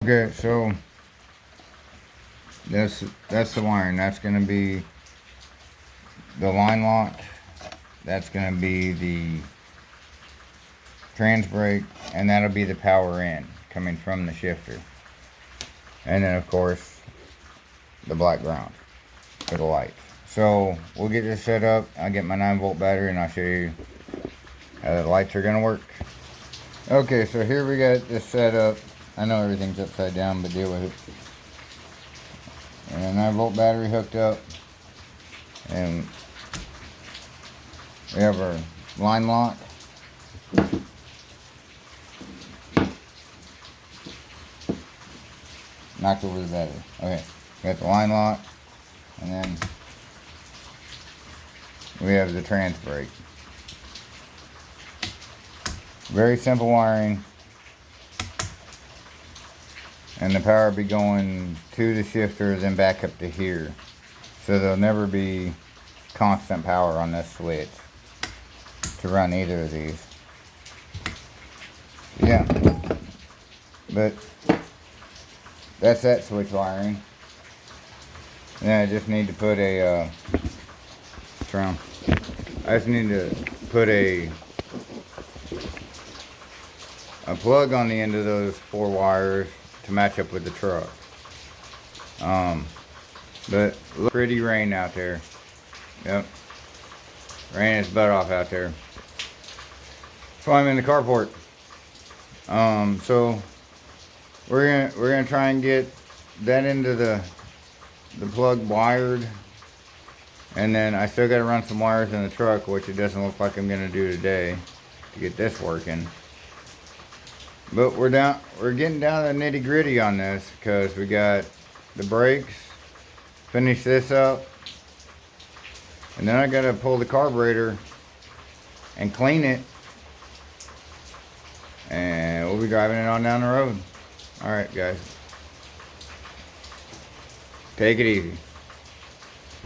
Okay, so that's the wiring. That's gonna be the line lock. That's gonna be the transbrake, and that'll be the power in coming from the shifter. And then of course the black ground for the lights. So we'll get this set up. I'll get my 9-volt battery and I'll show you how the lights are gonna work. Okay, so here we got this set up. I know everything's upside down, but deal with it. And a 9-volt battery hooked up, and we have our line lock. Knocked over the battery. Okay, we got the line lock, and then we have the transbrake. Very simple wiring, and the power will be going to the shifter, then back up to here. So there'll never be constant power on this switch to run either of these. Yeah, but that's that switch wiring. Then I just need to put a plug on the end of those 4 wires to match up with the truck. But look, pretty rain out there. Yep, rain its butt off out there. That's why I'm in the carport. So we're gonna try and get that into the plug wired, and then I still gotta run some wires in the truck, which it doesn't look like I'm gonna do today to get this working. But we're getting down to the nitty gritty on this, because we got the brakes, finish this up, and then I gotta pull the carburetor and clean it, and we'll be driving it on down the road. Alright guys, take it easy.